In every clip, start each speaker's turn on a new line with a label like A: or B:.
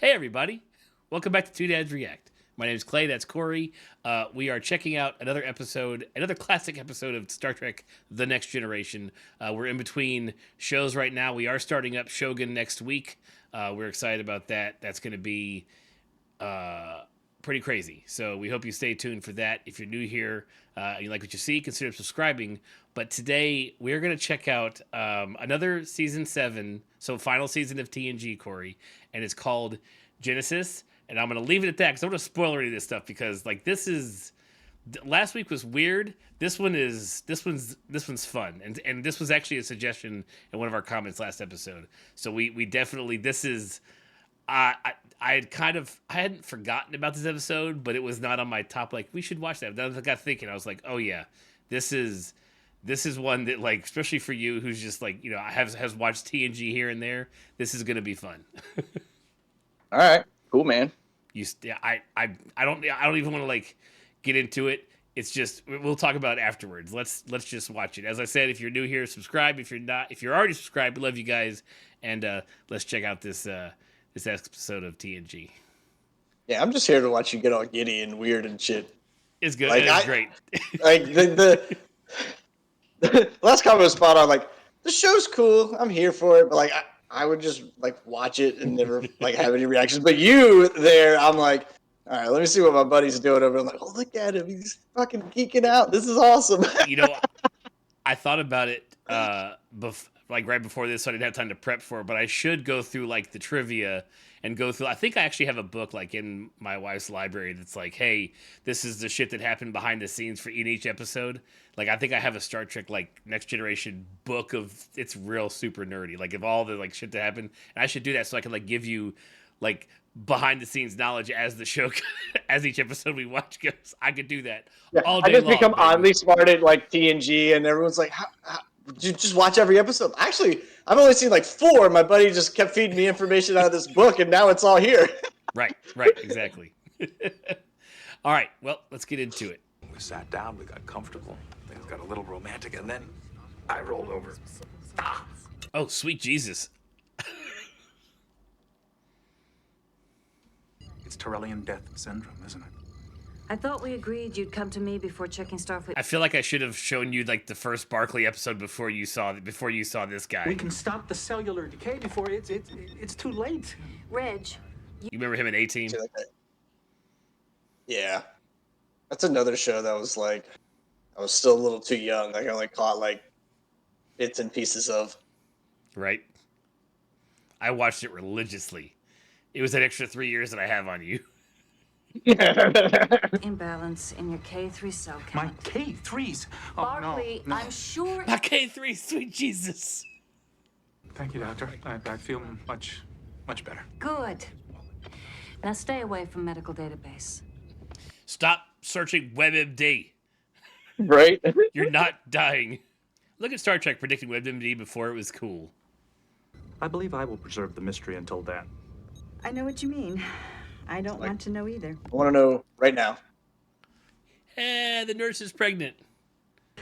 A: Hey, everybody. Welcome back to Two Dads React. My name is Clay. That's Corey. We are checking out another classic episode of Star Trek The Next Generation. We're in between shows right now. We are starting up Shogun next week. We're excited about that. That's going to be pretty crazy. So we hope you stay tuned for that. If you're new here and you like what you see, consider subscribing. But today we're going to check out another season 7, so final season of TNG, Corey, and it's called Genesis. And I'm going to leave it at that because I don't want to spoil any of this stuff because last week was weird. This one's fun, and this was actually a suggestion in one of our comments last episode. So we definitely I hadn't forgotten about this episode, but it was not on my top. Like, we should watch that. Then I got thinking, I was like, oh yeah, this is one that, like, especially for you who's just like, has watched TNG here and there. This is gonna be fun.
B: All right, cool, man.
A: I don't even want to like get into it. It's just, we'll talk about it afterwards. Let's just watch it. As I said, if you're new here, subscribe. If you're already subscribed, we love you guys, and let's check out this episode of TNG.
B: Yeah, I'm just here to watch you get all giddy and weird and shit.
A: It's good. It's great.
B: Like the last comment was spot on. Like, the show's cool. I'm here for it, but like I would just like watch it and never like have any reactions. But you there, I'm like, all right, let me see what my buddy's doing over. I'm like, oh, look at him. He's fucking geeking out. This is awesome.
A: I thought about it like right before this, so I didn't have time to prep for it, but I should go through like the trivia and go through. I think I actually have a book like in my wife's library that's like, hey, this is the shit that happened behind the scenes for in each episode. Like, I think I have a Star Trek like Next Generation book of, it's real super nerdy, like of all the like shit that happened. And I should do that so I can like give you like behind the scenes knowledge as the show as each episode we watch goes. I could do that all day
B: I just
A: long,
B: become
A: baby.
B: oddly smart at like TNG, and everyone's like, how you just watch every episode? Actually, I've only seen like 4. My buddy just kept feeding me information out of this book, and now it's all here.
A: Right, exactly. All right, well, let's get into it.
C: We sat down, we got comfortable, things got a little romantic, and then I rolled over. Ah.
A: Oh, sweet Jesus.
C: It's Torellian death syndrome, isn't it?
D: I thought we agreed you'd come to me before checking Starfleet.
A: I feel like I should have shown you like the first Barclay episode before you saw this guy.
E: We can stop the cellular decay before it's too late.
D: Reg,
A: You remember him in 18?
B: Yeah, that's another show that was like, I was still a little too young. Like, I only caught like bits and pieces of.
A: Right. I watched it religiously. It was an extra 3 years that I have on you.
D: imbalance in your K3 cell
E: My
D: count.
E: K3s. Oh,
D: Barkley,
E: no.
D: I'm sure.
A: My K3, sweet Jesus.
E: Thank you, Doctor. I feel much better.
D: Good. Now stay away from medical database.
A: Stop searching WebMD.
B: Right?
A: You're not dying. Look at Star Trek predicting WebMD before it was cool.
F: I believe I will preserve the mystery until then.
G: I know what you mean. I don't want to know either.
B: I want to know right now.
A: The nurse is pregnant.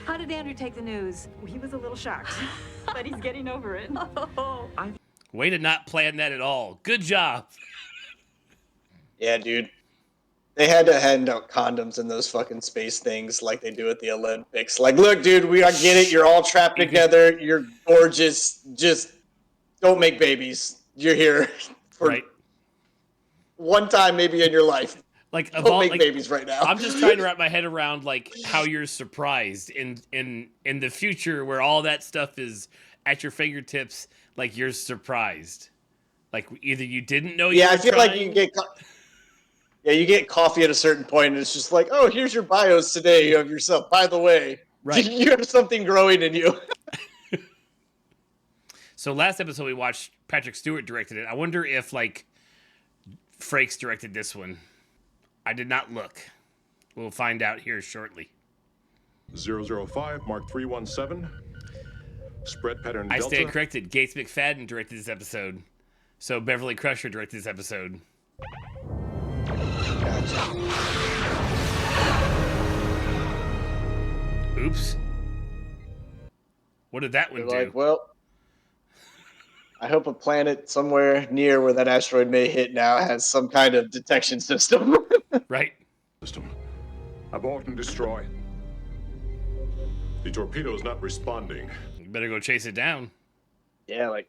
D: How did Andrew take the news?
G: He was a little shocked, but he's getting over it.
D: Oh.
A: Way to not plan that at all. Good job.
B: Yeah, dude. They had to hand out condoms in those fucking space things like they do at the Olympics. Like, look, dude, I get it. You're all trapped together. You're gorgeous. Just don't make babies. You're here for
A: Right.
B: one time maybe in your life.
A: Like,
B: Don't make babies right now.
A: I'm just trying to wrap my head around like how you're surprised in the future where all that stuff is at your fingertips. Like, you're surprised. Like, either you didn't know you
B: Yeah,
A: were
B: I feel
A: trying,
B: like you get coffee at a certain point, and it's just like, oh, here's your bios today of yourself. By the way,
A: Right.
B: you have something growing in you.
A: So last episode we watched, Patrick Stewart directed it. I wonder if like Frakes directed this one. I did not look. We'll find out here shortly.
H: 005, Mark 317. Spread pattern
A: I
H: Delta.
A: stand corrected. Gates McFadden directed this episode. So Beverly Crusher directed this episode. Oops. What did that one
B: They're
A: do?
B: like, well, I hope a planet somewhere near where that asteroid may hit now has some kind of detection system.
A: Right.
H: System. Abort and destroy. The torpedo's not responding.
A: You better go chase it down.
B: Yeah, like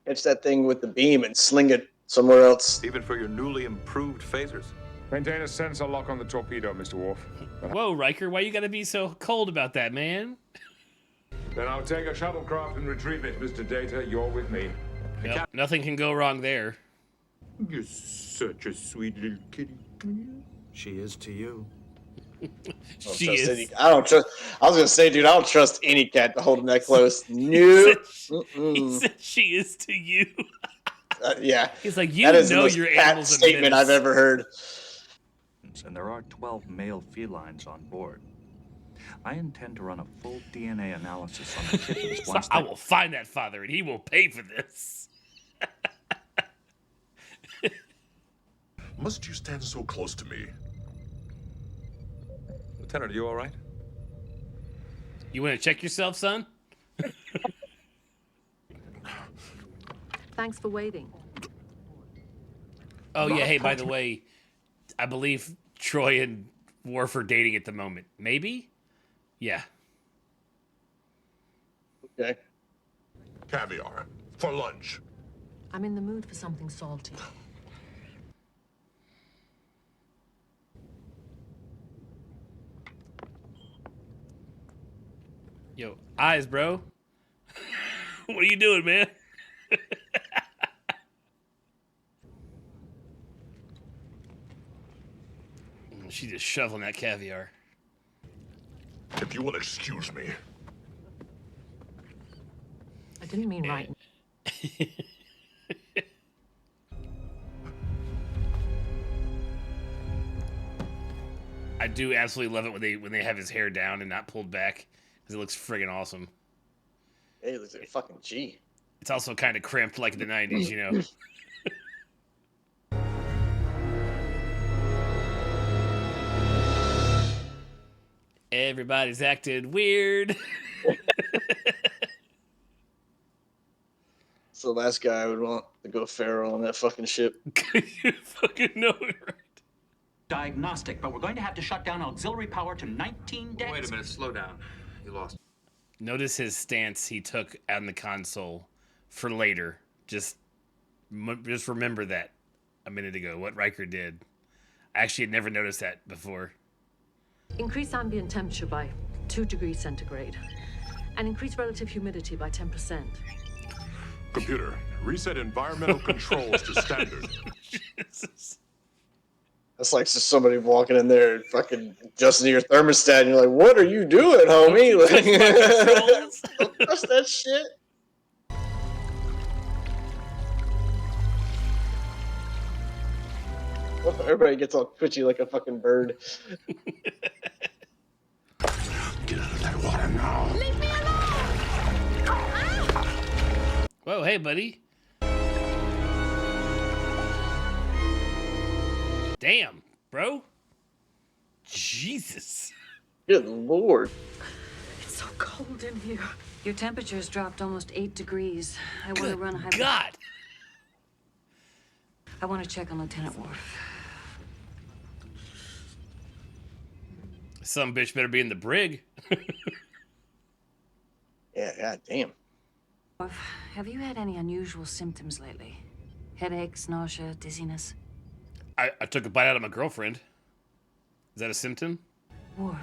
B: catch that thing with the beam and sling it somewhere else.
C: Even for your newly improved phasers.
E: Maintain a sensor lock on the torpedo, Mr. Worf.
A: Whoa, Riker, why you gotta be so cold about that, man?
E: Then I'll take a shuttlecraft and retrieve it, Mr. Data. You're with me.
A: Yep, nothing can go wrong there.
F: You're such a sweet little kitty. She is to you.
A: She is.
B: I don't trust. I was gonna say, dude, I don't trust any cat to hold him that close. No.
A: He said she is to you.
B: Yeah.
A: He's like, you
B: that is
A: know
B: the most
A: your
B: cat
A: animals.
B: statement I've ever heard.
F: And there are 12 male felines on board. I intend to run a full DNA analysis on the kittens once
A: I will find that father, and he will pay for this.
H: Must you stand so close to me?
C: Lieutenant, are you all right?
A: You want to check yourself, son?
I: Thanks for waiting.
A: Oh, yeah, hey, by the way, I believe Troy and Worf are dating at the moment. Maybe? Yeah.
B: Okay.
H: Caviar. For lunch.
I: I'm in the mood for something salty.
A: Yo, eyes, bro. What are you doing, man? She's just shoveling that caviar.
H: If you will excuse me.
I: I didn't mean right.
A: I do absolutely love it when they have his hair down and not pulled back, because it looks friggin' awesome.
B: Hey, it looks like a fucking G.
A: It's also kind of crimped like in the 90s, you know. Everybody's acting weird.
B: So the last guy I would want to go feral on that fucking ship.
A: You fucking know it, right?
J: Diagnostic, but we're going to have to shut down auxiliary power to 19 decks.
C: Wait a minute, slow down. You lost.
A: Notice his stance he took on the console for later. Just remember that a minute ago, what Riker did. I actually had never noticed that before.
I: Increase ambient temperature by 2 degrees centigrade. And increase relative humidity by 10%.
H: Computer, reset environmental controls to standard.
A: Jesus.
B: That's like just somebody walking in there and fucking adjusting your thermostat, and you're like, "What are you doing, homie? Don't trust that shit." Everybody gets all twitchy like a fucking bird.
H: Get out of that water now.
I: Leave me alone!
A: Whoa, hey, buddy. Damn, bro. Jesus.
B: Good lord.
I: It's so cold in here.
D: Your temperature's dropped almost 8 degrees. I want to
A: Good
D: run a high.
A: God.
D: I want to check on Lieutenant Worf.
A: Some bitch better be in the brig.
B: Yeah, god damn.
D: Worf, have you had any unusual symptoms lately? Headaches, nausea, dizziness?
A: I took a bite out of my girlfriend. Is that a symptom?
D: Worf.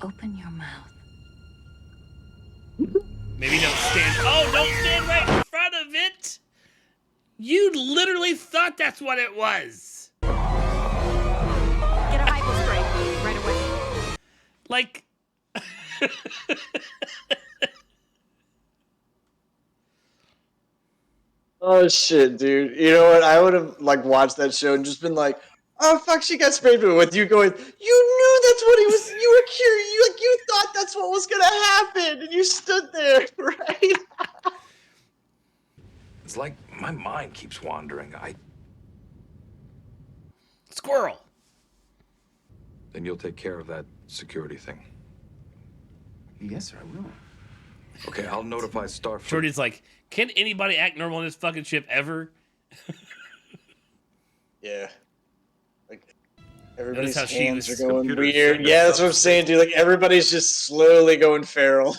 D: Open your mouth.
A: Maybe don't stand. Oh, don't stand right in front of it. You literally thought that's what it was.
I: Get a hypo spray right away.
A: Like.
B: Oh shit, dude. You know what? I would have like watched that show and just been like, "Oh fuck, she got sprayed," but with you going, "You knew that's what he was. You were curious. You thought that's what was gonna happen, and you stood there, right?"
C: It's like my mind keeps wandering.
A: Squirrel.
C: Then you'll take care of that security thing.
J: Yes, sir, I will.
C: Okay, I'll notify Starfleet.
A: Shorty's like, can anybody act normal in this fucking ship ever?
B: Yeah. Like
A: Notice
B: everybody's
A: how she
B: hands
A: was-
B: are going
C: Computer
B: weird.
C: send us
B: Yeah, that's what I'm
C: upstate.
B: saying, dude. Like everybody's just slowly going feral.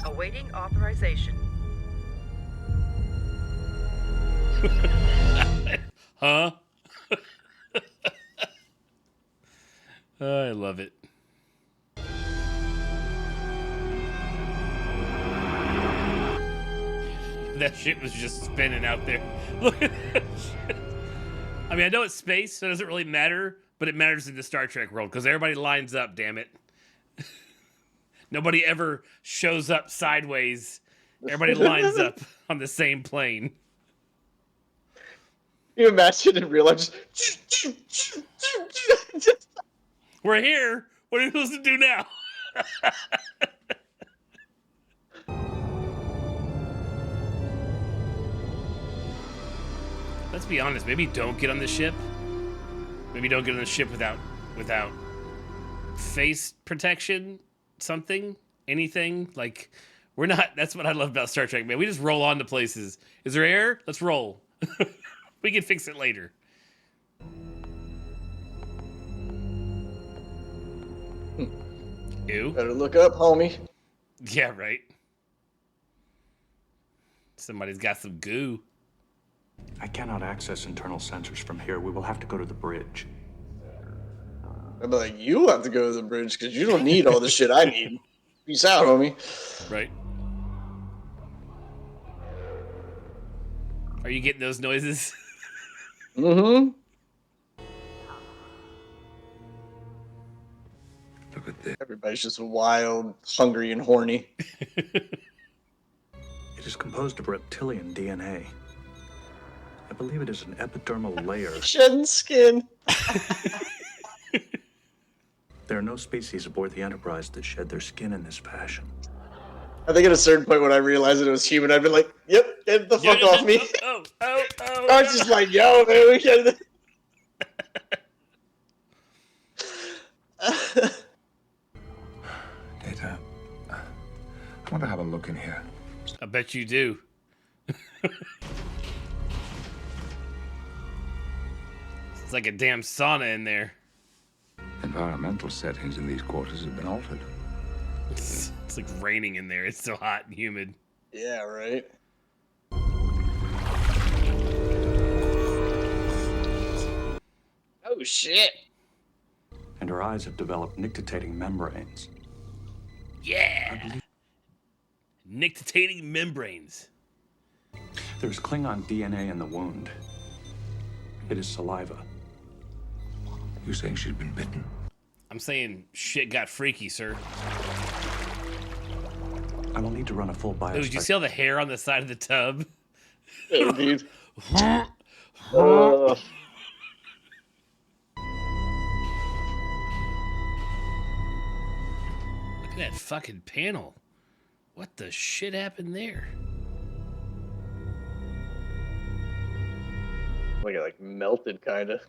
K: Awaiting authorization.
A: Huh? I love it. That shit was just spinning out there. Look at that shit. I mean, I know it's space, so it doesn't really matter, but it matters in the Star Trek world because everybody lines up, damn it. Nobody ever shows up sideways. Everybody lines up on the same plane.
B: You imagine in real life just
A: We're here. What are we supposed to do now? Let's be honest. Maybe don't get on the ship. Maybe don't get on the ship without face protection. Something, anything. Like we're not. That's what I love about Star Trek, man. We just roll on to places. Is there air? Let's roll. We can fix it later. Ew.
B: better look up, homie.
A: Yeah, right. Somebody's got some goo.
F: I cannot access internal sensors from here. We will have to go to the bridge.
B: I'd be like, you have to go to the bridge because you don't need all the shit I need. Peace out, homie.
A: Right. Are you getting those noises?
B: Mm-hmm.
C: Look at this.
B: Everybody's just wild, hungry, and horny.
F: It is composed of reptilian DNA. I believe it is an epidermal layer.
B: Shedding skin.
F: There are no species aboard the Enterprise that shed their skin in this fashion.
B: I think at a certain point when I realized that it was human, I'd be like, yep, get the fuck off me.
A: Oh,
B: I was just like, yo, man, we can.
E: Data, I want to have a look in here.
A: I bet you do. It's like a damn sauna in there.
E: Environmental settings in these quarters have been altered.
A: It's like raining in there. It's so hot and humid.
B: Yeah, right. Oh, shit.
F: And her eyes have developed nictitating membranes.
A: Yeah. Nictitating membranes.
F: There's Klingon DNA in the wound. It is saliva.
E: You saying she's been bitten?
A: I'm saying shit got freaky, sir.
F: I will need to run a full
A: Oh, did you
F: biospec.
A: see all the hair on the side of the tub?
B: Oh, dude.
A: Look at that fucking panel. What the shit happened there?
B: Like it melted, kind of,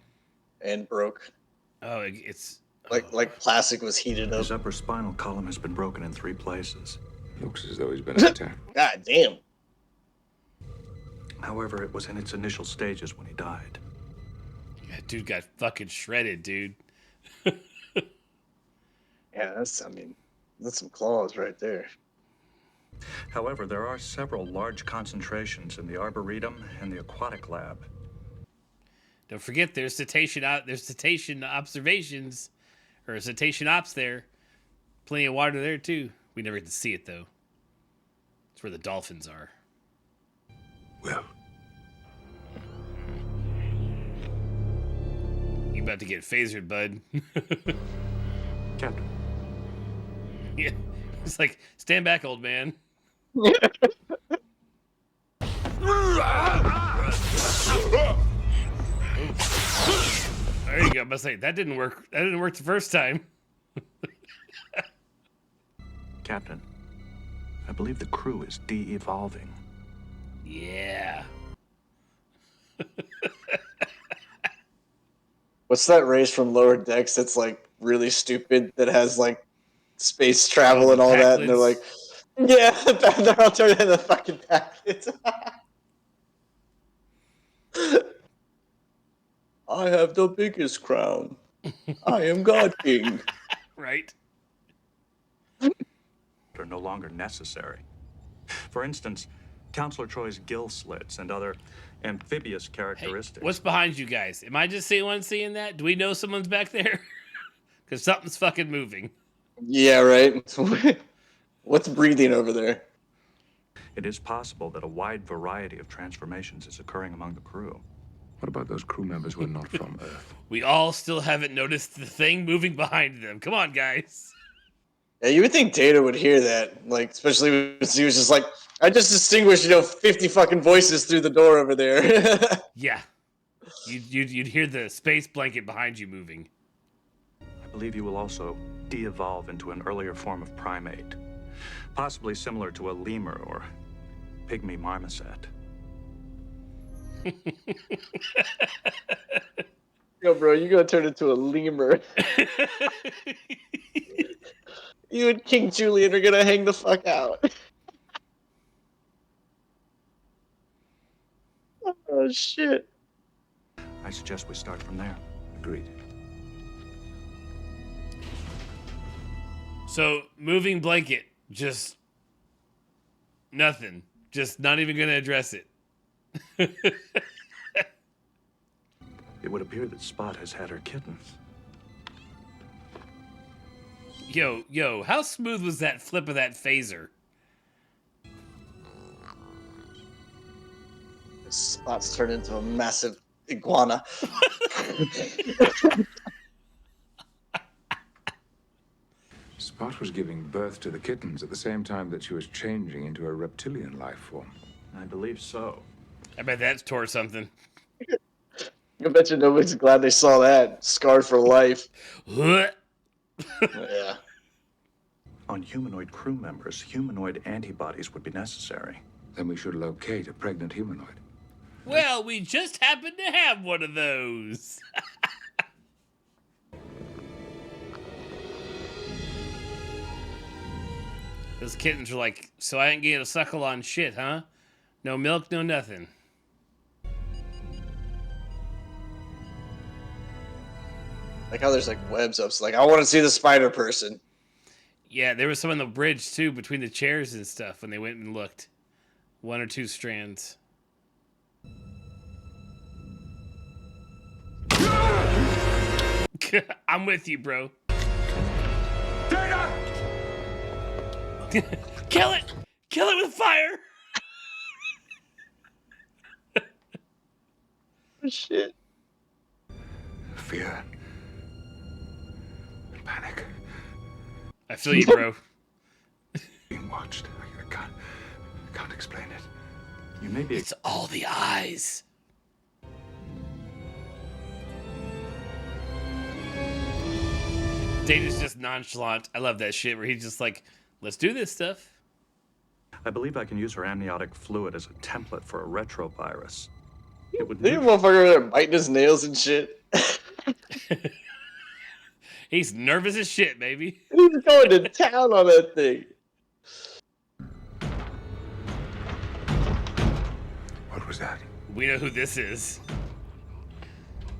B: and broke.
A: Oh, it's
B: Like plastic was heated up.
F: His upper spinal column has been broken in 3 places.
E: Looks as though he's been attacked.
B: God damn.
F: However, it was in its initial stages when he died.
A: that dude got fucking shredded, dude.
B: Yeah, that's some claws right there.
F: However, there are several large concentrations in the Arboretum and the Aquatic Lab.
A: Don't forget, there's cetacean observations, or cetacean ops there. Plenty of water there too. We never get to see it though. It's where the dolphins are.
E: Well,
A: You about to get phasered, bud.
F: Captain.
A: Yeah, it's like stand back, old man. There you go. I must say that didn't work. That didn't work the first time.
F: Captain, I believe the crew is de-evolving.
A: Yeah.
B: What's that race from Lower Decks that's like really stupid that has like space travel and all that, and they're like, yeah, they're all turning into fucking packets. I have the biggest crown. I am God King.
A: Right.
F: Are no longer necessary. For instance, Counselor Troy's gill slits and other amphibious characteristics.
A: What's behind you guys? Am I just seeing that? Do we know someone's back there? Because something's fucking moving.
B: Yeah, right. What's breathing over there?
F: It is possible that a wide variety of transformations is occurring among the crew.
E: What about those crew members who are not from Earth?
A: We all still haven't noticed the thing moving behind them. Come on, guys.
B: Yeah, you would think Data would hear that, like, especially when he was just like, I just distinguished, 50 fucking voices through the door over there.
A: Yeah. You'd hear the space blanket behind you moving.
F: I believe you will also de-evolve into an earlier form of primate, possibly similar to a lemur or pygmy marmoset.
B: Yo, bro, you're gonna turn into a lemur. You and King Julian are gonna hang the fuck out. Oh, shit.
F: I suggest we start from there.
E: Agreed.
A: So, moving blanket, just nothing. Just not even going to address it.
F: It would appear that Spot has had her kittens.
A: Yo, how smooth was that flip of that phaser?
B: Spot's turned into a massive iguana.
E: Spot was giving birth to the kittens at the same time that she was changing into a reptilian life form.
F: I believe so.
A: I bet that's tore something.
B: I bet you nobody's glad they saw that. Scarred for life. Yeah.
F: On humanoid crew members, humanoid antibodies would be necessary.
E: Then we should locate a pregnant humanoid.
A: Well, we just happen to have one of those. Those kittens are like, so I ain't getting a suckle on shit, huh? No milk, no nothing.
B: Like how there's like webs up. So like, I want to see the spider person.
A: Yeah, there was some on the bridge too, between the chairs and stuff when they went and looked. 1 or 2 strands. I'm with you, bro.
E: Data!
A: Kill it! Kill it with fire!
B: Oh, shit.
E: Fear. Panic.
A: I feel you, bro.
E: Being watched. I can't explain it.
F: You may be.
A: It's all the eyes. Data's just nonchalant. I love that shit where he's just like, let's do this stuff.
F: I believe I can use her amniotic fluid as a template for a retrovirus. It would.
B: Didn't motherfucker over there biting his nails and shit?
A: He's nervous as shit, baby.
B: He's going to town on that thing.
E: What was that?
A: We know who this is.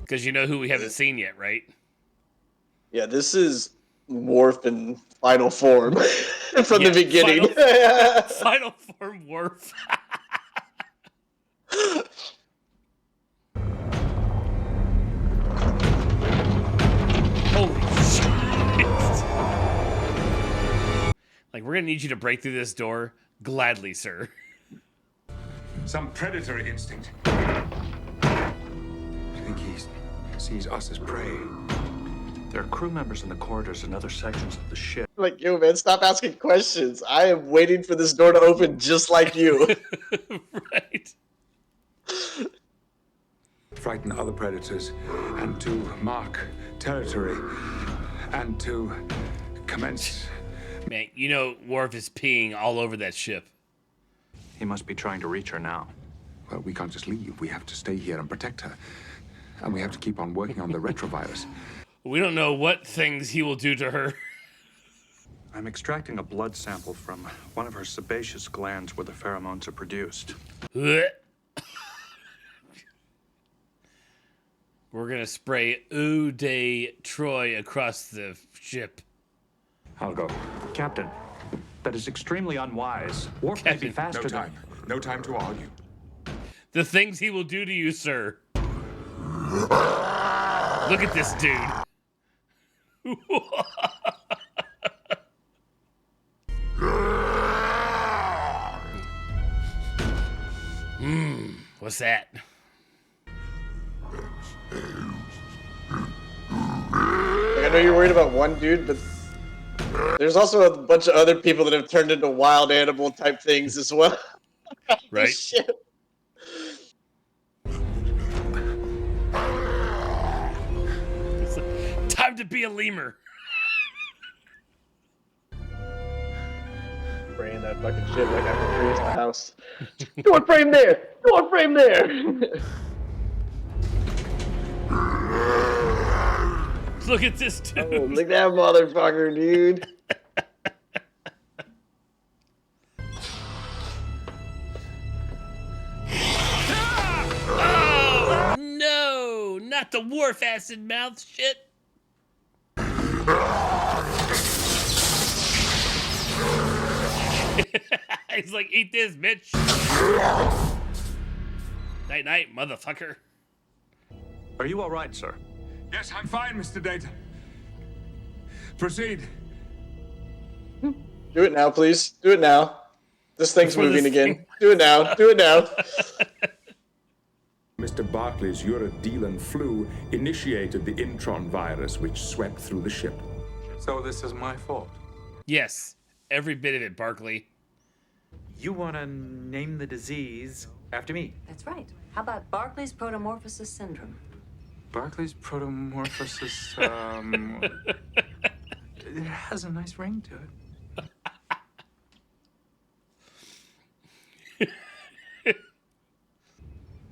A: Because you know who we haven't seen yet, right?
B: Yeah, this is Warf in final form from the beginning.
A: Final form Warf. Holy shit. Like, we're gonna need you to break through this door. Gladly, sir.
E: Some predatory instinct. I think he sees us as prey.
F: There are crew members in the corridors and other sections of the ship.
B: Like, yo, man, stop asking questions. I am waiting for this door to open just like you.
A: Right.
E: Frighten other predators, and to mark territory, and to commence.
A: Man, you know Warf is peeing all over that ship.
F: He must be trying to reach her now.
E: Well, we can't just leave. We have to stay here and protect her. And we have to keep on working on the retrovirus.
A: We don't know what things he will do to her.
F: I'm extracting a blood sample from one of her sebaceous glands where the pheromones are produced.
A: We're gonna spray Eau de Troy across the ship.
E: I'll go.
F: Captain, that is extremely unwise. Warf may be
A: Captain,
F: faster
E: No
F: than...
E: time. No time to argue.
A: The things he will do to you, sir. Look at this dude. What's that?
B: Like, I know you're worried about one dude, but there's also a bunch of other people that have turned into wild animal type things as well.
A: Right?
B: Shit.
A: It's like, time to be a lemur.
B: Spraying that fucking shit like I can freeze my house. Door frame there! Door frame there!
A: Look at this dude.
B: Oh, look at that motherfucker, dude.
A: Oh, no! Not the Warf acid mouth shit. He's like, eat this, bitch. Night, night, motherfucker.
F: Are you all right, sir?
E: Yes, I'm fine, Mr. Data. Proceed.
B: Do it now, please. Do it now. This thing's
A: Before
B: moving
A: this
B: again.
A: thing-
B: Do it now. Do it now.
E: Mr. Barclay's Urodelan flu initiated the intron virus which swept through the ship.
C: So this is my fault.
A: Yes, every bit of it, Barkley.
K: You want to name the disease after me?
D: That's right. How about Barclay's protomorphosis syndrome?
C: Barclay's protomorphosis, it has a nice ring to it.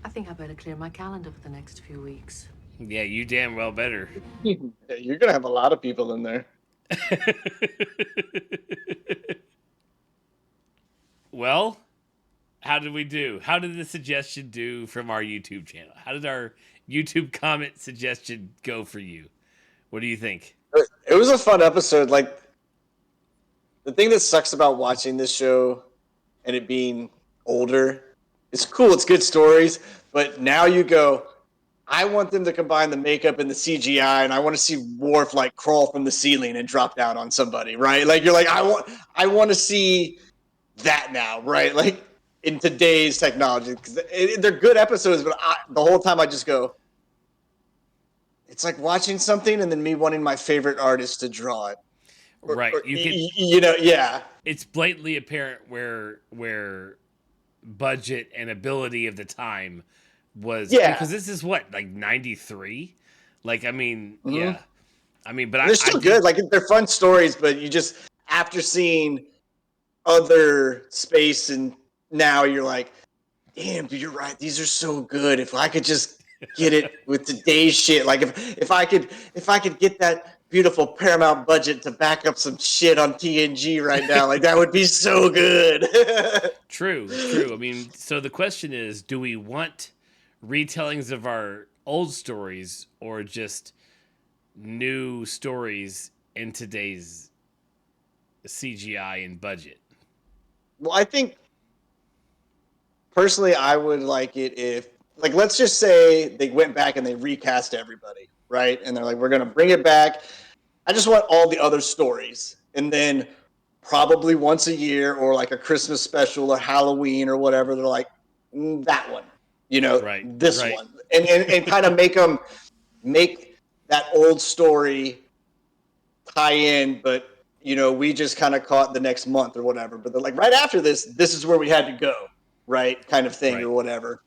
I: I think I better clear my calendar for the next few weeks.
A: Yeah, you damn well better.
B: You're gonna have a lot of people in there.
A: Well, how did we do? How did the suggestion do from our YouTube channel? How did our YouTube comment suggestion go for you? What do you think?
B: It was a fun episode. Like, the thing that sucks about watching this show and it being older, it's cool, it's good stories, but now you go, I want them to combine the makeup and the CGI, and I want to see Worf like crawl from the ceiling and drop down on somebody, right? Like, you're like, I want to see that now, right? Like, in today's technology, because they're good episodes, but the whole time I just go, it's like watching something and then me wanting my favorite artist to draw it.
A: Right.
B: Or,
A: You can,
B: yeah.
A: it's blatantly apparent where budget and ability of the time was.
B: Yeah.
A: Because this is what, like 93? Like, I mean,
B: Mhm.
A: yeah. I mean, but
B: They're still good. Like, they're fun stories, but you just, after seeing other space and now you're like, damn, dude, you're right. These are so good. If I could just get it with today's shit, like if I could get that beautiful Paramount budget to back up some shit on TNG right now, like that would be so good.
A: True. I mean, so the question is, do we want retellings of our old stories or just new stories in today's CGI and budget?
B: Well, I think personally, I would like it if, like, let's just say they went back and they recast everybody, right? And they're like, we're going to bring it back. I just want all the other stories. And then probably once a year or like a Christmas special or Halloween or whatever, they're like, that one, this one. And kind of make that old story tie in, but we just kind of caught the next month or whatever. But they're like, right after this is where we had to go, right? Kind of thing, or whatever.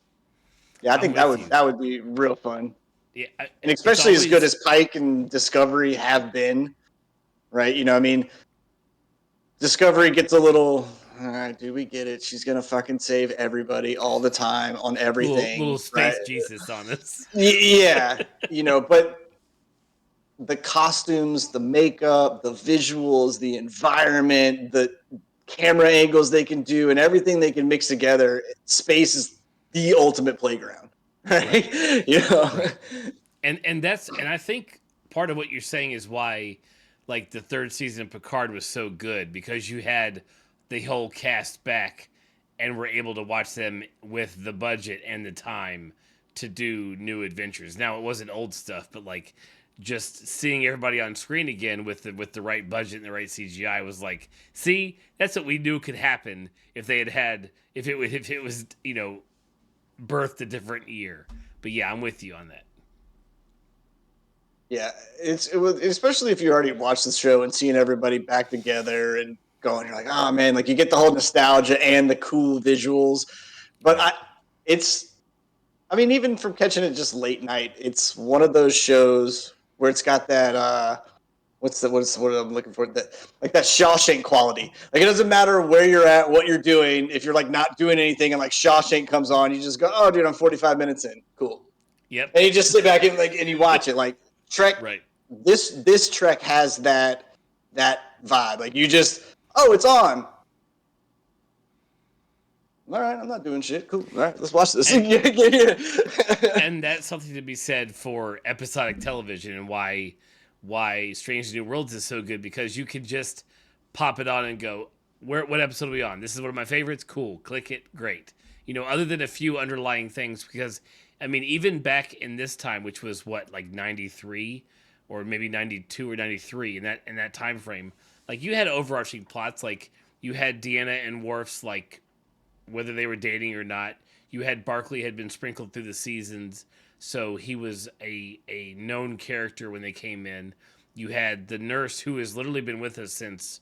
B: Yeah, I think that would be real fun.
A: Yeah,
B: and especially as good as Pike and Discovery have been, right? I mean, Discovery gets a little, all right, dude, we get it. She's gonna fucking save everybody all the time on everything.
A: Little space Jesus on us.
B: Yeah, but the costumes, the makeup, the visuals, the environment, the camera angles they can do, and everything they can mix together. Space is the ultimate playground, right? You know,
A: Right. And I think part of what you're saying is why, like, the third season of Picard was so good, because you had the whole cast back and were able to watch them with the budget and the time to do new adventures. Now, it wasn't old stuff, but like just seeing everybody on screen again with the right budget and the right CGI was like, see, that's what we knew could happen if they had if it was, you know, birthed a different year. But yeah, I'm with you on that.
B: yeah, it was, especially if you already watched the show and seeing everybody back together and going, you're like, oh man, like you get the whole nostalgia and the cool visuals. But it's, I mean, even from catching it just late night, it's one of those shows where it's got that what I'm looking for, that like that Shawshank quality. Like it doesn't matter where you're at, what you're doing. If you're like not doing anything and like Shawshank comes on, you just go, oh dude, I'm 45 minutes in, cool.
A: Yep.
B: And you just sit back and like and you watch it. Like Trek,
A: Right.
B: This Trek has that vibe. Like you just, oh, it's on. All right, I'm not doing shit. Cool. All right, let's watch this.
A: And that's something to be said for episodic television, and why Strange New Worlds is so good, because you can just pop it on and go, what episode are we on? This is one of my favorites. Cool. Click it. Great. You know, other than a few underlying things, because I mean, even back in this time, which was what, like 93 or maybe 92 or 93, in that time frame, like you had overarching plots, like you had Deanna and Worf's, like, whether they were dating or not. You had Barclay had been sprinkled through the seasons, so he was a known character when they came in. You had the nurse, who has literally been with us since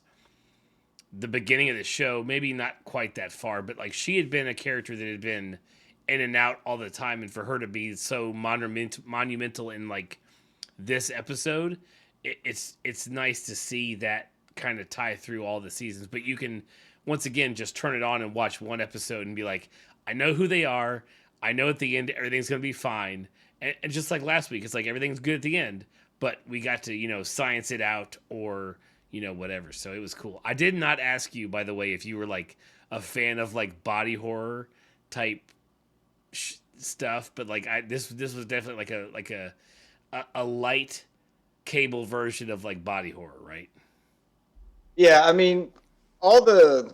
A: the beginning of the show, maybe not quite that far, but like she had been a character that had been in and out all the time, and for her to be so monumental in like this episode, it's nice to see that kind of tie through all the seasons. But you can once again just turn it on and watch one episode and be like, I know who they are, I know at the end everything's gonna be fine, and just like last week, it's like everything's good at the end, but we got to, you know, science it out, or you know, whatever. So it was cool. I did not ask you, by the way, if you were like a fan of like body horror type stuff, but like this was definitely like a light cable version of like body horror, right?
B: Yeah, I mean, all the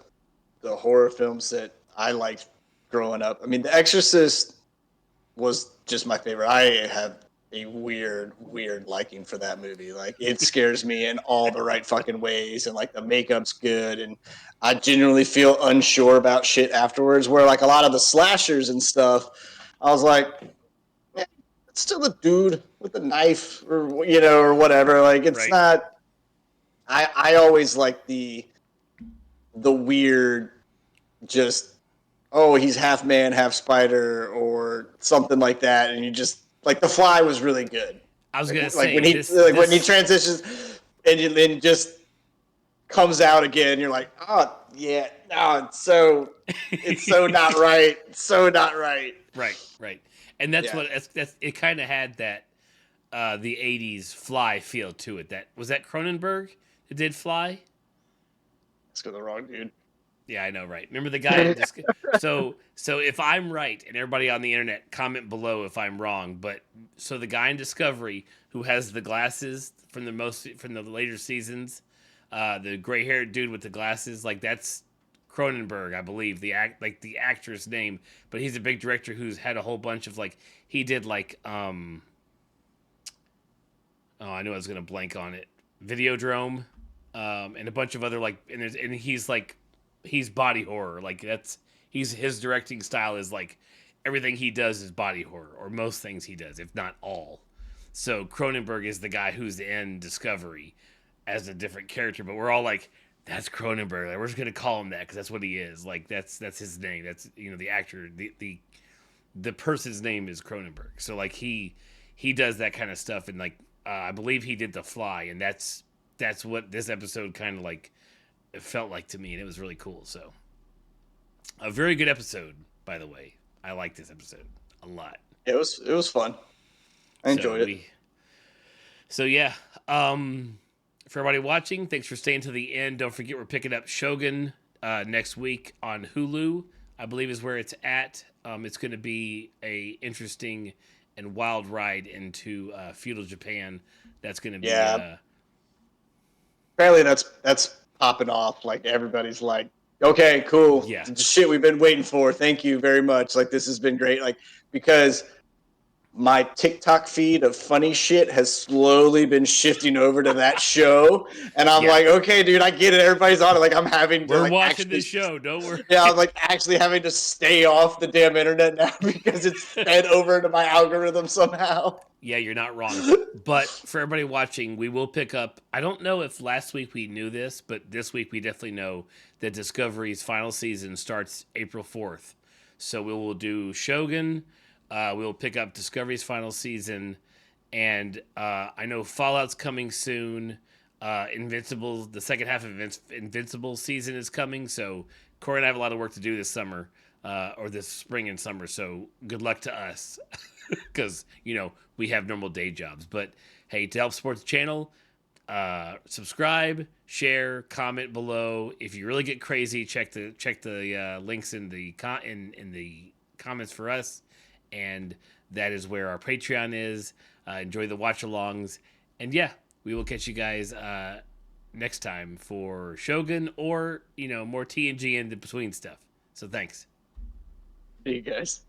B: horror films that I liked growing up. I mean, The Exorcist was just my favorite. I have a weird liking for that movie. Like, it scares me in all the right fucking ways, and like the makeup's good, and I genuinely feel unsure about shit afterwards. Where like a lot of the slashers and stuff, I was like, yeah, it's still a dude with a knife, or you know, or whatever. Like, it's
A: Right.
B: not. I always like the weird, just, oh, he's half man, half spider, or something like that, and you just like The Fly was really good.
A: I was gonna
B: Like
A: say
B: when he
A: this,
B: when he transitions and then just comes out again, you're like, oh yeah, no, it's so not right, so not right.
A: right, and that's
B: Yeah.
A: what that's it. Kind of had that the '80s Fly feel to it. That was that Cronenberg that did Fly.
B: Let's go the wrong dude.
A: Yeah, I know, right? Remember the guy? So if I'm right, and everybody on the internet comment below if I'm wrong, but so the guy in Discovery who has the glasses from the later seasons, the gray haired dude with the glasses, like that's Cronenberg, I believe, the actor's name, but he's a big director who's had a whole bunch of like he did like oh, I knew I was gonna blank on it, Videodrome, and a bunch of other like, and he's body horror, like his directing style is like everything he does is body horror, or most things he does, if not all. So Cronenberg is the guy who's in Discovery as a different character, but we're all like, that's Cronenberg. Like, we're just gonna call him that because that's what he is. Like that's his name. That's, you know, the actor, the person's name is Cronenberg. So like he does that kind of stuff, and like I believe he did The Fly, and that's what this episode kind of like it felt like to me, and it was really cool. So a very good episode, by the way. I like this episode a lot.
B: It was fun. I enjoyed it.
A: So yeah, For everybody watching, thanks for staying to the end. Don't forget we're picking up Shogun next week on Hulu, I believe is where it's at. It's going to be a interesting and wild ride into feudal Japan. That's going to be
B: apparently that's popping off. Like everybody's like, okay, cool.
A: Yeah.
B: The shit we've been waiting for. Thank you very much. Like this has been great. Like because my TikTok feed of funny shit has slowly been shifting over to that show, and I'm like, okay, dude, I get it. Everybody's on it. Like I'm having to
A: we're watching this show. Don't worry.
B: Yeah, I'm like actually having to stay off the damn internet now because it's fed over into my algorithm somehow.
A: Yeah, you're not wrong. But for everybody watching, we will pick up. I don't know if last week we knew this, but this week we definitely know that Discovery's final season starts April 4th. So we will do Shogun. We'll pick up Discovery's final season. And I know Fallout's coming soon. Invincible, the second half of Invincible season is coming. So Corey and I have a lot of work to do this summer, or this spring and summer. So good luck to us. Because, we have normal day jobs. But, hey, to help support the channel, subscribe, share, comment below. If you really get crazy, check the links in the comments for us. And that is where our Patreon is. Enjoy the watch-alongs. And, yeah, we will catch you guys next time for Shogun or, more TNG in the between stuff. So, thanks.
B: See you guys.